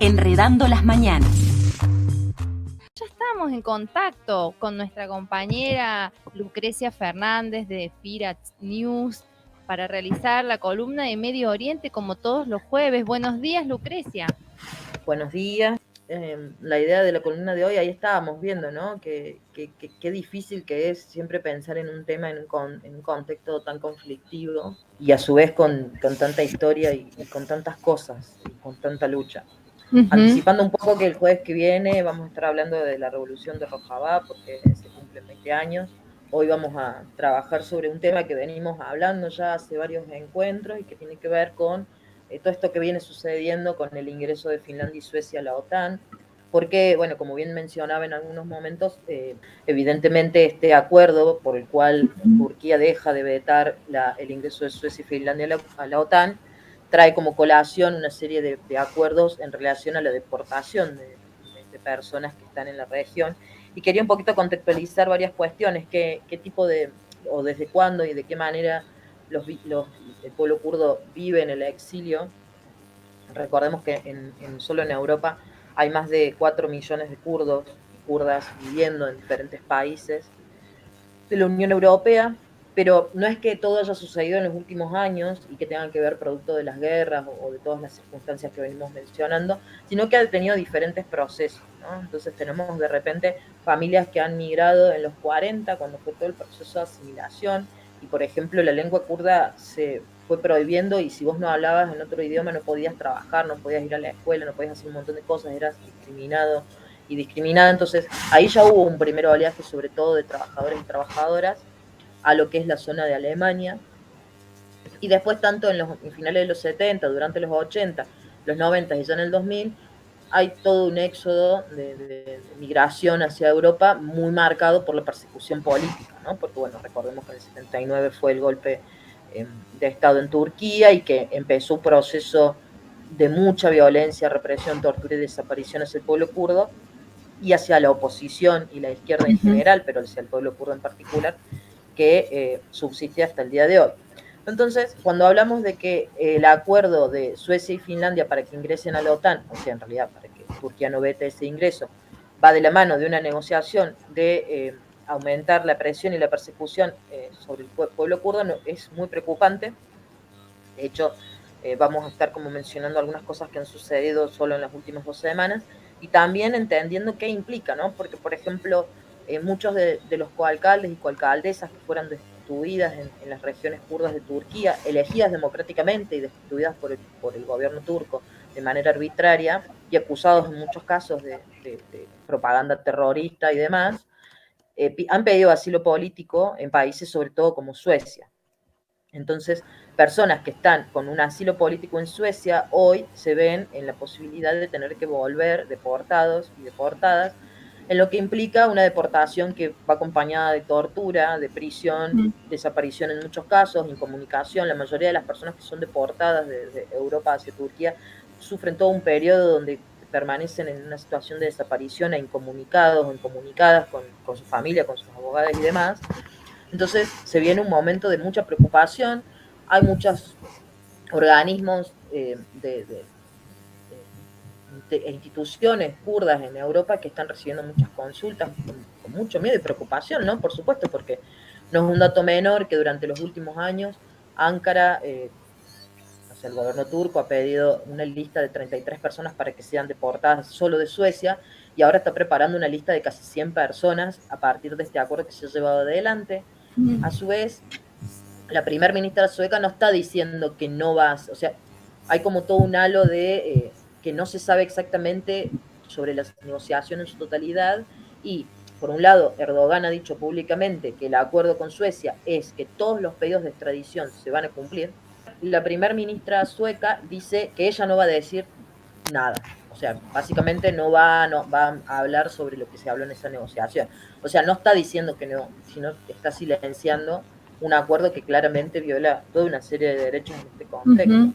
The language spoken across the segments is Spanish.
Enredando las mañanas. Ya estamos en contacto con nuestra compañera Lucrecia Fernández de Firat News para realizar la columna de Medio Oriente como todos los jueves. Buenos días, Lucrecia. Buenos días. La idea de la columna de hoy, ahí estábamos viendo, ¿no? Qué difícil que es siempre pensar en un tema en un contexto tan conflictivo y a su vez con tanta historia y con tantas cosas y con tanta lucha. Anticipando un poco que el jueves que viene vamos a estar hablando de la revolución de Rojavá porque se cumplen 20 años. Hoy vamos a trabajar sobre un tema que venimos hablando ya hace varios encuentros y que tiene que ver con todo esto que viene sucediendo con el ingreso de Finlandia y Suecia a la OTAN, porque, bueno, como bien mencionaba en algunos momentos, evidentemente este acuerdo por el cual Turquía deja de vetar el ingreso de Suecia y Finlandia a la OTAN, trae como colación una serie de acuerdos en relación a la deportación de personas que están en la región. Y quería un poquito contextualizar varias cuestiones, qué tipo de, o desde cuándo y de qué manera el pueblo kurdo vive en el exilio. Recordemos que solo en Europa hay más de 4 millones de kurdos y kurdas viviendo en diferentes países de la Unión Europea, pero no es que todo haya sucedido en los últimos años y que tengan que ver producto de las guerras o de todas las circunstancias que venimos mencionando, sino que ha tenido diferentes procesos, ¿no? Entonces tenemos de repente familias que han migrado en los 40, cuando fue todo el proceso de asimilación, y por ejemplo la lengua kurda se fue prohibiendo y si vos no hablabas en otro idioma no podías trabajar, no podías ir a la escuela, no podías hacer un montón de cosas, eras discriminado y discriminada. Entonces ahí ya hubo un primer oleaje sobre todo de trabajadores y trabajadoras a lo que es la zona de Alemania, y después tanto en finales de los 70, durante los 80, los 90 y ya en el 2000, hay todo un éxodo de migración hacia Europa muy marcado por la persecución política, ¿no? Porque, bueno, recordemos que en el 79 fue el golpe de Estado en Turquía y que empezó un proceso de mucha violencia, represión, tortura y desaparición hacia el pueblo kurdo y hacia la oposición y la izquierda en general, pero hacia el pueblo kurdo en particular, que subsiste hasta el día de hoy. Entonces, cuando hablamos de que el acuerdo de Suecia y Finlandia para que ingresen a la OTAN, o sea, en realidad para que Turquía no vete ese ingreso, va de la mano de una negociación de aumentar la presión y la persecución sobre el pueblo kurdo, es muy preocupante. De hecho, vamos a estar como mencionando algunas cosas que han sucedido solo en las últimas 2 semanas y también entendiendo qué implica, ¿no? Porque, por ejemplo, muchos de los coalcaldes y coalcaldesas que fueran destituidas en las regiones kurdas de Turquía, elegidas democráticamente y destituidas por el gobierno turco de manera arbitraria y acusados en muchos casos de propaganda terrorista y demás, han pedido asilo político en países sobre todo como Suecia. Entonces, personas que están con un asilo político en Suecia hoy se ven en la posibilidad de tener que volver deportados y deportadas, en lo que implica una deportación que va acompañada de tortura, de prisión, desaparición en muchos casos, incomunicación. La mayoría de las personas que son deportadas desde Europa hacia Turquía sufren todo un periodo donde permanecen en una situación de desaparición e incomunicados o incomunicadas con su familia, con sus abogados y demás. Entonces se viene un momento de mucha preocupación, hay muchos organismos e instituciones kurdas en Europa que están recibiendo muchas consultas con mucho miedo y preocupación, ¿no? Por supuesto, porque no es un dato menor que durante los últimos años Ankara, o sea, el gobierno turco ha pedido una lista de 33 personas para que sean deportadas solo de Suecia y ahora está preparando una lista de casi 100 personas a partir de este acuerdo que se ha llevado adelante. A su vez, la primer ministra sueca no está diciendo que no vas, o sea, hay como todo un halo de que no se sabe exactamente sobre las negociaciones en su totalidad y, por un lado, Erdogan ha dicho públicamente que el acuerdo con Suecia es que todos los pedidos de extradición se van a cumplir. La primer ministra sueca dice que ella no va a decir nada. O sea, básicamente no va a hablar sobre lo que se habló en esa negociación. O sea, no está diciendo que no, sino que está silenciando un acuerdo que claramente viola toda una serie de derechos en este contexto, ¿no?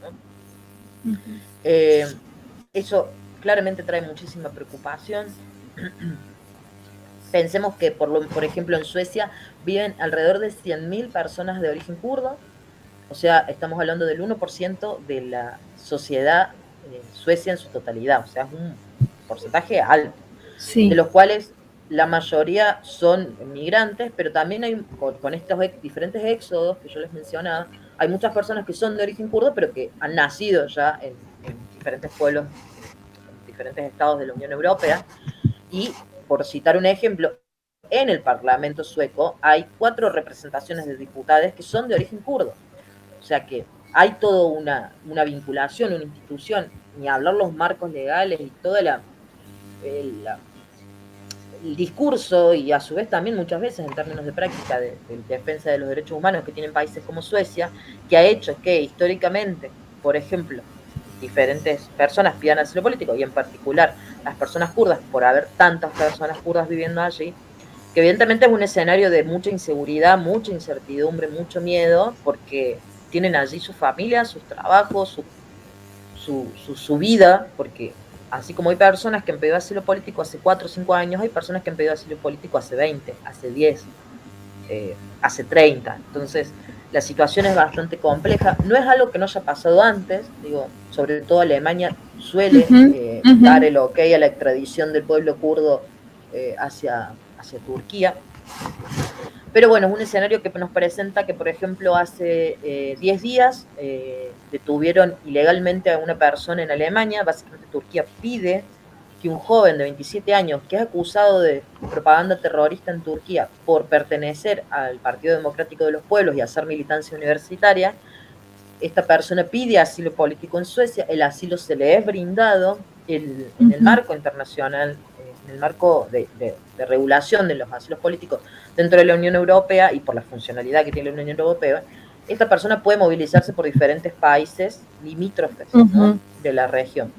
Eso claramente trae muchísima preocupación. Pensemos que, por ejemplo, en Suecia viven alrededor de 100.000 personas de origen kurdo. O sea, estamos hablando del 1% de la sociedad Suecia en su totalidad, o sea, es un porcentaje alto, Sí. de los cuales la mayoría son migrantes, pero también hay, con estos diferentes éxodos que yo les mencionaba, hay muchas personas que son de origen kurdo, pero que han nacido ya en diferentes pueblos, en diferentes estados de la Unión Europea, y por citar un ejemplo, en el Parlamento sueco hay 4 representaciones de diputados que son de origen kurdo. O sea que hay toda una vinculación, una institución, ni hablar los marcos legales y toda el discurso, y a su vez también muchas veces en términos de práctica de defensa de los derechos humanos que tienen países como Suecia, que ha hecho que históricamente, por ejemplo, diferentes personas pidan asilo político, y en particular las personas kurdas, por haber tantas personas kurdas viviendo allí, que evidentemente es un escenario de mucha inseguridad, mucha incertidumbre, mucho miedo, porque tienen allí su familia, sus trabajos, su vida, porque así como hay personas que han pedido asilo político hace 4 o 5 años, hay personas que han pedido asilo político hace 20, hace 10, hace 30. Entonces, la situación es bastante compleja. No es algo que no haya pasado antes, digo, sobre todo Alemania suele dar el ok a la extradición del pueblo kurdo hacia Turquía. Pero bueno, es un escenario que nos presenta que, por ejemplo, hace 10 días detuvieron ilegalmente a una persona en Alemania. Básicamente Turquía pide que un joven de 27 años que es acusado de propaganda terrorista en Turquía por pertenecer al Partido Democrático de los Pueblos y hacer militancia universitaria, esta persona pide asilo político en Suecia, el asilo se le es brindado en el marco internacional, en el marco de regulación de los asilos políticos dentro de la Unión Europea y por la funcionalidad que tiene la Unión Europea. Esta persona puede movilizarse por diferentes países limítrofes, ¿no?, de la región.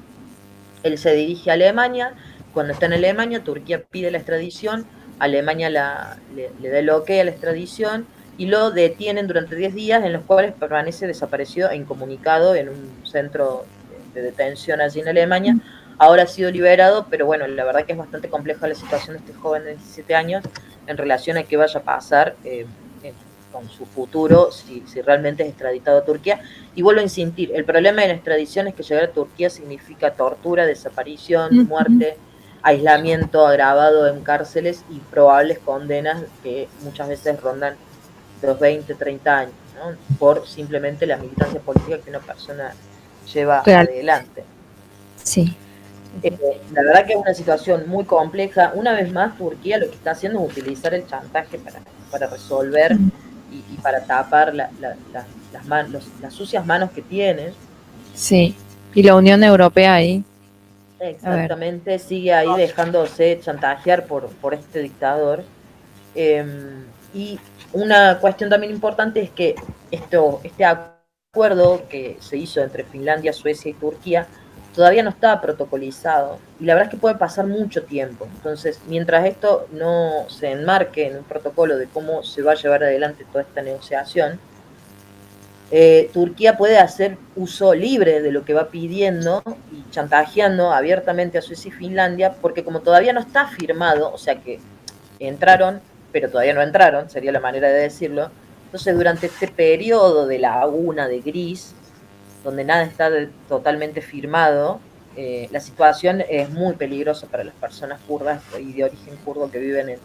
Él se dirige a Alemania, cuando está en Alemania, Turquía pide la extradición, Alemania le da el ok a la extradición y lo detienen durante 10 días, en los cuales permanece desaparecido e incomunicado en un centro de detención allí en Alemania. Ahora ha sido liberado, pero bueno, la verdad que es bastante compleja la situación de este joven de 17 años en relación a qué vaya a pasar con su futuro, si realmente es extraditado a Turquía. Y vuelvo a insistir, el problema de la extradición es que llegar a Turquía significa tortura, desaparición, muerte, aislamiento agravado en cárceles y probables condenas que muchas veces rondan los 20, 30 años, ¿no?, por simplemente la militancia política que una persona lleva adelante. Sí. La verdad que es una situación muy compleja. Una vez más, Turquía lo que está haciendo es utilizar el chantaje para resolver y para tapar las sucias manos que tiene. Sí, y la Unión Europea ahí. Exactamente, sigue ahí dejándose chantajear por este dictador. Y una cuestión también importante es que este acuerdo que se hizo entre Finlandia, Suecia y Turquía todavía no está protocolizado, y la verdad es que puede pasar mucho tiempo. Entonces, mientras esto no se enmarque en un protocolo de cómo se va a llevar adelante toda esta negociación, Turquía puede hacer uso libre de lo que va pidiendo y chantajeando abiertamente a Suecia y Finlandia, porque como todavía no está firmado, o sea que entraron, pero todavía no entraron, sería la manera de decirlo. Entonces, durante este periodo de laguna, de gris, donde nada está totalmente firmado, la situación es muy peligrosa para las personas kurdas y de origen kurdo que viven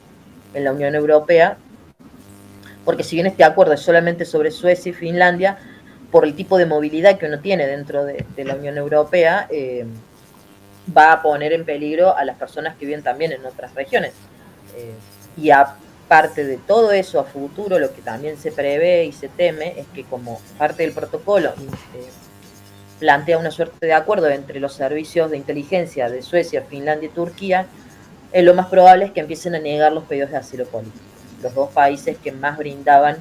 en la Unión Europea, porque si bien este acuerdo es solamente sobre Suecia y Finlandia, por el tipo de movilidad que uno tiene dentro de la Unión Europea, va a poner en peligro a las personas que viven también en otras regiones. Y aparte de todo eso, a futuro lo que también se prevé y se teme es que, como parte del protocolo plantea una suerte de acuerdo entre los servicios de inteligencia de Suecia, Finlandia y Turquía, lo más probable es que empiecen a negar los pedidos de asilo político. Los dos países que más brindaban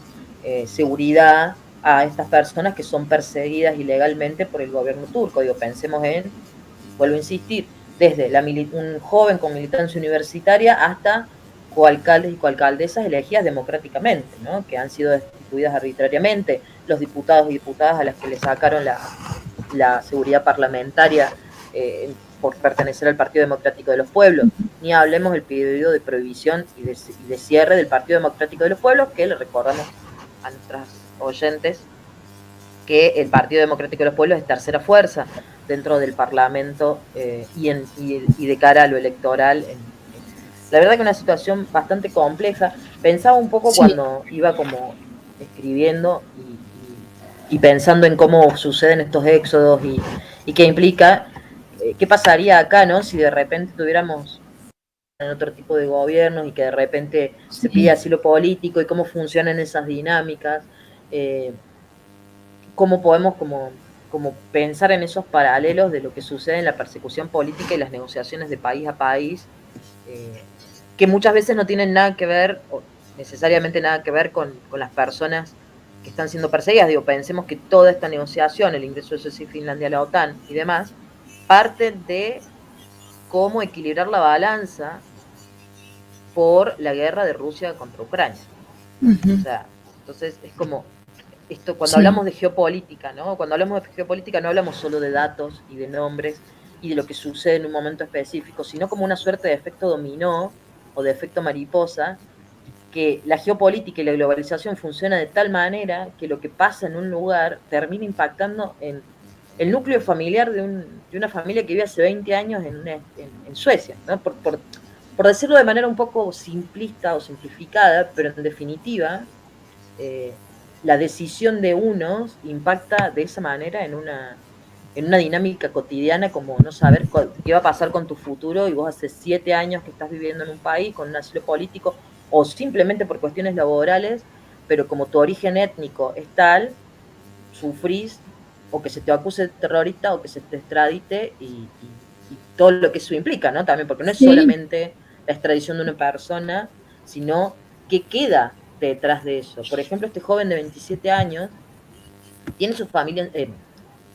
seguridad a estas personas que son perseguidas ilegalmente por el gobierno turco. Digo, pensemos vuelvo a insistir, desde un joven con militancia universitaria hasta coalcaldes y coalcaldesas elegidas democráticamente, ¿no?, que han sido destituidas arbitrariamente, los diputados y diputadas a las que le sacaron la seguridad parlamentaria por pertenecer al Partido Democrático de los Pueblos. Ni hablemos del pedido de prohibición y de cierre del Partido Democrático de los Pueblos, que le recordamos a nuestros oyentes que el Partido Democrático de los Pueblos es tercera fuerza. dentro del Parlamento y de cara a lo electoral. La verdad que una situación bastante compleja. Pensaba un poco Sí, cuando iba como escribiendo y pensando en cómo suceden estos éxodos y qué implica, qué pasaría acá, ¿no? Si de repente tuviéramos en otro tipo de gobiernos y que de repente se pide sí, asilo político y cómo funcionan esas dinámicas, eh, cómo podemos como pensar en esos paralelos de lo que sucede en la persecución política y las negociaciones de país a país, eh, que muchas veces no tienen nada que ver, o necesariamente nada que ver con las personas que están siendo perseguidas. Digo, pensemos que toda esta negociación, el ingreso de Suecia y Finlandia a la OTAN y demás, parten de cómo equilibrar la balanza por la guerra de Rusia contra Ucrania. O ujú, sea, entonces es como esto, cuando sí, hablamos de geopolítica, ¿no? Cuando hablamos de geopolítica no hablamos solo de datos y de nombres y de lo que sucede en un momento específico, sino como una suerte de efecto dominó o de efecto mariposa, que la geopolítica y la globalización funciona de tal manera que lo que pasa en un lugar termina impactando en el núcleo familiar de una familia que vive hace 20 años en Suecia, ¿no? Por decirlo de manera un poco simplista o simplificada, pero en definitiva, eh, la decisión de unos impacta de esa manera en una dinámica cotidiana como no saber qué va a pasar con tu futuro y vos hace 7 años que estás viviendo en un país con un asilo político o simplemente por cuestiones laborales, pero como tu origen étnico es tal, sufrís o que se te acuse de terrorista o que se te extradite y todo lo que eso implica, ¿no? También, porque no es sí, solamente la extradición de una persona, sino qué queda detrás de eso. Por ejemplo, este joven de 27 años tiene su familia,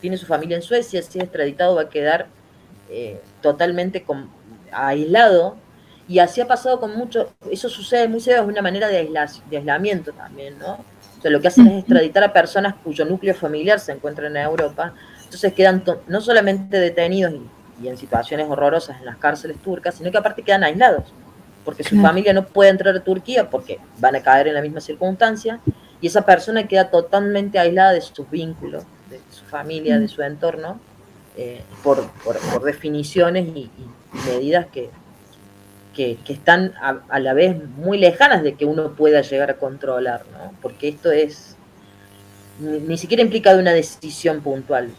tiene su familia en Suecia, si es extraditado va a quedar totalmente aislado. Y así ha pasado con mucho, eso sucede muy seguido de una manera de aislamiento también, ¿no? O sea, lo que hacen es ujú, extraditar a personas cuyo núcleo familiar se encuentra en Europa, entonces quedan no solamente detenidos y en situaciones horrorosas en las cárceles turcas, sino que aparte quedan aislados, porque su claro, familia no puede entrar a Turquía porque van a caer en la misma circunstancia, y esa persona queda totalmente aislada de sus vínculos, de su familia, de mm, su entorno, por definiciones y medidas que están a la vez muy lejanas de que uno pueda llegar a controlar, ¿no? Porque esto es, ni siquiera implica de una decisión puntual,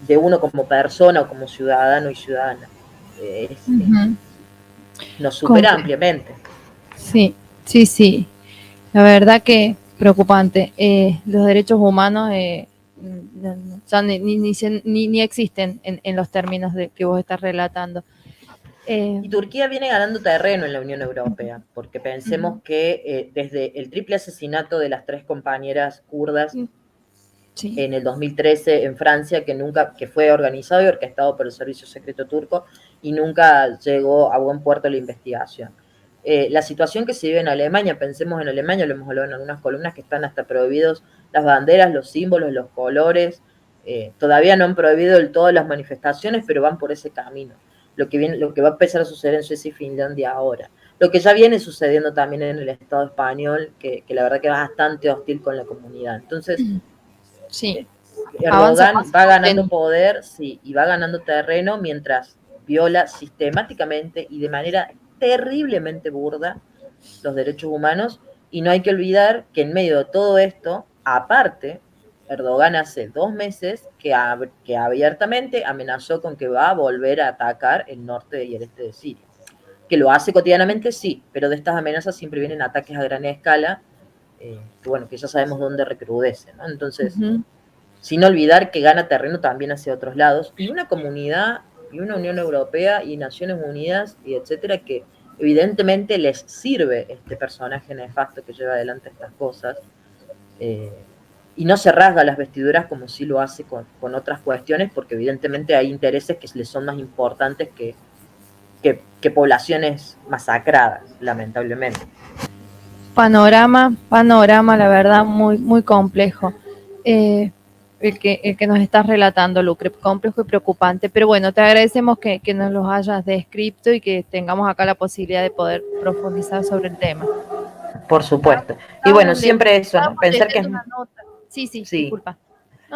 de uno como persona o como ciudadano y ciudadana. ujú, Nos supera complejo. ampliamente. Sí, sí, sí. La verdad que preocupante. Los derechos humanos ya ni existen en los términos de que vos estás relatando. Eh, Y Turquía viene ganando terreno en la Unión Europea, porque pensemos que desde el triple asesinato de las tres compañeras kurdas sí, en el 2013 en Francia, que fue organizado y orquestado por el Servicio Secreto Turco y nunca llegó a buen puerto la investigación. La situación que se vive en Alemania, pensemos en Alemania, lo hemos hablado en algunas columnas, que están hasta prohibidos las banderas, los símbolos, los colores, todavía no han prohibido del todo las manifestaciones, pero van por ese camino. Lo que va a empezar a suceder en Suecia y Finlandia ahora. Lo que ya viene sucediendo también en el Estado español, que la verdad que es bastante hostil con la comunidad. Entonces, sí. Avanza, Erdogan avanza va con ganando tenis. poder, sí, y va ganando terreno mientras viola sistemáticamente y de manera terriblemente burda los derechos humanos. Y no hay que olvidar que en medio de todo esto, aparte, Erdogan hace 2 meses que abiertamente amenazó con que va a volver a atacar el norte y el este de Siria. Que lo hace cotidianamente, sí, pero de estas amenazas siempre vienen ataques a gran escala, que bueno, que ya sabemos dónde recrudece, ¿no? Entonces, Ujú, sin olvidar que gana terreno también hacia otros lados, y una comunidad y una Unión Europea y Naciones Unidas y etcétera que evidentemente les sirve este personaje nefasto que lleva adelante estas cosas, eh, y no se rasga las vestiduras como sí lo hace con otras cuestiones, porque evidentemente hay intereses que les son más importantes que poblaciones masacradas, lamentablemente. panorama, la verdad, muy, muy complejo. Eh, el que nos estás relatando, Lucre, complejo y preocupante. Pero bueno, te agradecemos que nos los hayas descrito y que tengamos acá la posibilidad de poder profundizar sobre el tema. Por supuesto. Y bueno, siempre eso, Estaba ¿no? Pensar que es, leyendo una nota. Sí, sí, sí, disculpa.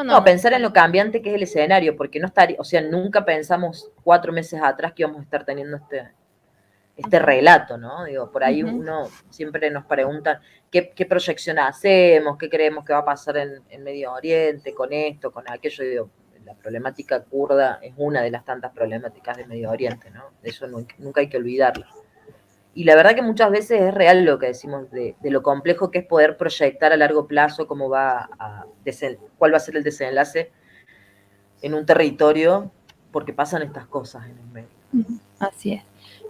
No, pensar en lo cambiante que es el escenario, porque no estaría, o sea, nunca pensamos 4 meses atrás que íbamos a estar teniendo este relato, ¿no? Digo, por ahí uno siempre nos pregunta qué proyección hacemos, qué creemos que va a pasar en Medio Oriente, con esto, con aquello. Digo, la problemática kurda es una de las tantas problemáticas de Medio Oriente, ¿no? Eso nunca hay que olvidarlo. Y la verdad que muchas veces es real lo que decimos de lo complejo que es poder proyectar a largo plazo cuál va a ser el desenlace en un territorio, porque pasan estas cosas en el medio. Así es.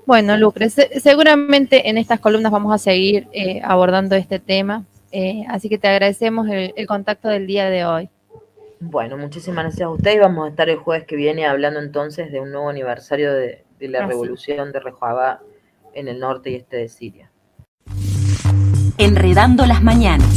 Bueno, Lucre, seguramente en estas columnas vamos a seguir abordando este tema, así que te agradecemos el contacto del día de hoy. Bueno, muchísimas gracias a ustedes. Vamos a estar el jueves que viene hablando entonces de un nuevo aniversario de la revolución de Rojava en el norte y este de Siria. Enredando las mañanas.